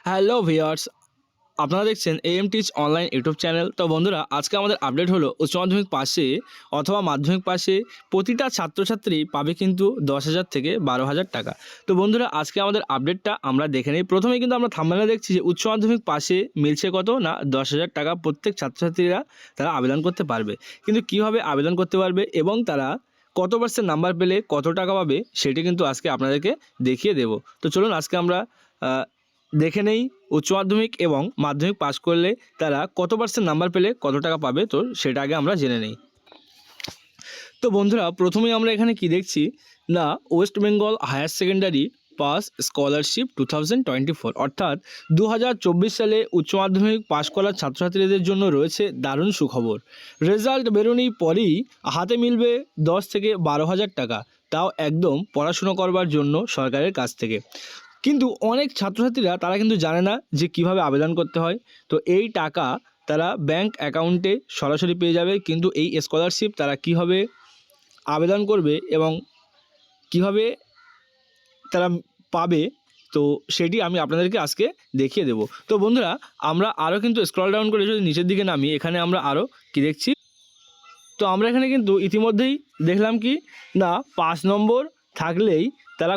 Hello viewers, আপনারা দেখছেন am teach online YouTube channel. তো বন্ধুরা, আজকে আমাদের আপডেট হলো উচ্চ মাধ্যমিক পাশে অথবা মাধ্যমিক পাশে প্রতিটা ছাত্রছাত্রী পাবে কিন্তু 10,000 থেকে 12,000 টাকা। তো বন্ধুরা, আজকে আমাদের আপডেটটা আমরা দেখে নিই। প্রথমেই কিন্তু আমরা থাম্বনেলে দেখছি যে উচ্চ মাধ্যমিক পাশে মিলছে কত না 10,000 টাকা প্রত্যেক ছাত্রছাত্রীরা তারা আবেদন করতে পারবে। কিন্তু কীভাবে আবেদন করতে পারবে এবং তারা কত পার্সেন্ট নাম্বার পেলে কত টাকা পাবে সেটি কিন্তু আজকে আপনাদেরকে দেখিয়ে দেব। তো চলুন আজকে আমরা দেখে নেই উচ্চ মাধ্যমিক এবং মাধ্যমিক পাস করলে তারা কত পার্সেন্ট নাম্বার পেলে কত টাকা পাবে, তো সেটা আগে আমরা জেনে নেই। তো বন্ধুরা, প্রথমেই আমরা এখানে কি দেখছি না, West Bengal higher secondary pass scholarship 2024, অর্থাৎ 2024 সালে উচ্চ মাধ্যমিক পাশ করা ছাত্রছাত্রীদের জন্য রয়েছে দারুণ সুখবর। রেজাল্ট বেরোনোর পরেই হাতে মিলবে 10 থেকে 12,000 টাকা, তাও একদম পড়াশুনো করবার জন্য সরকারের কাছ থেকে। কিন্তু অনেক ছাত্রছাত্রীরা তারা কিন্তু জানে না যে কিভাবে আবেদন করতে হয়। তো এই টাকা তারা ব্যাংক অ্যাকাউন্টে সরাসরি পেয়ে যাবে, কিন্তু এই স্কলারশিপ তারা কিভাবে আবেদন করবে এবং কিভাবে তারা পাবে, তো সেটি আমি আপনাদেরকে আজকে দেখিয়ে দেব। তো বন্ধুরা, আমরা আরও কিন্তু স্ক্রল ডাউন করে যদি নিচের দিকে নামি, এখানে আমরা আরও কি দেখছি, তো আমরা এখানে কিন্তু ইতিমধ্যেই দেখলাম কি না 5 নম্বর থাকলেই তারা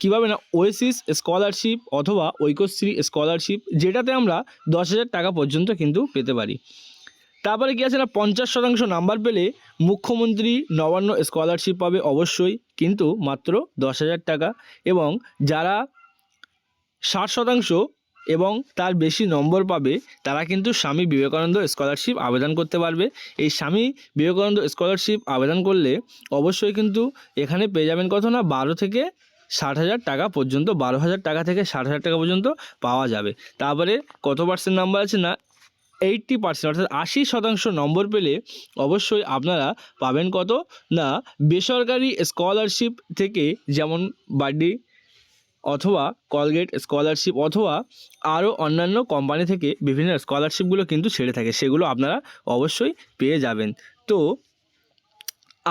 কীভাবে না ওয়েসিস স্কলারশিপ অথবা ঐক্যশ্রী স্কলারশিপ, যেটাতে আমরা 10,000 টাকা পর্যন্ত কিন্তু পেতে পারি। তারপরে কী আছে না, 50% নাম্বার পেলে মুখ্যমন্ত্রী নবান্ন স্কলারশিপ পাবে অবশ্যই, কিন্তু মাত্র 10,000 টাকা। এবং যারা 60% এবং তার বেশি নম্বর পাবে তারা কিন্তু স্বামী বিবেকানন্দ স্কলারশিপ আবেদন করতে পারবে। এই স্বামী বিবেকানন্দ স্কলারশিপ আবেদন করলে অবশ্যই কিন্তু এখানে পেয়ে যাবেন কত না 12 থেকে 60,000 টাকা পর্যন্ত, 12,000 টাকা থেকে 60,000 টাকা পর্যন্ত পাওয়া যাবে। তারপরে কত পার্সেন্ট নাম্বার আছে না 80%, অর্থাৎ 80% নম্বর পেলে অবশ্যই আপনারা পাবেন কত না বেসরকারি স্কলারশিপ থেকে, যেমন বার্ডি অথবা কলগেট স্কলারশিপ অথবা আরও অন্যান্য কোম্পানি থেকে বিভিন্ন স্কলারশিপগুলো কিন্তু ছেড়ে থাকে, সেগুলো আপনারা অবশ্যই পেয়ে যাবেন। তো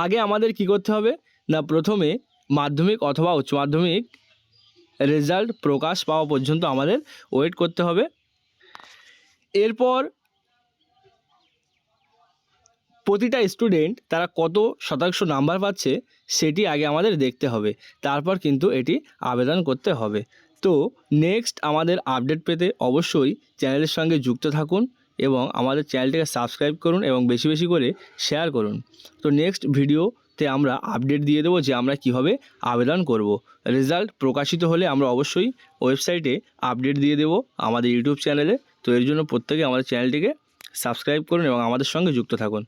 আগে আমাদের কি করতে হবে না, প্রথমে মাধ্যমিক অথবা উচ্চ মাধ্যমিক রেজাল্ট প্রকাশ পাওয়া পর্যন্ত আমাদের ওয়েট করতে হবে। এরপর প্রতিটা স্টুডেন্ট তারা কত শতাংশ নাম্বার পাচ্ছে সেটি আগে আমাদের দেখতে হবে, তারপর কিন্তু এটি আবেদন করতে হবে। তো নেক্সট আমাদের আপডেট পেতে অবশ্যই চ্যানেলের সঙ্গে যুক্ত থাকুন এবং আমাদের চ্যানেলটিকে সাবস্ক্রাইব করুন এবং বেশি বেশি করে শেয়ার করুন। তো নেক্সট ভিডিওতে আমরা আপডেট দিয়ে দেবো যে আমরা কিভাবে আবেদন করব। রেজাল্ট প্রকাশিত হলে আমরা অবশ্যই ওয়েবসাইটে আপডেট দিয়ে দেব আমাদের ইউটিউব চ্যানেলে। তো এর জন্য প্রত্যেকে আমাদের চ্যানেলটিকে সাবস্ক্রাইব করুন এবং আমাদের সঙ্গে যুক্ত থাকুন।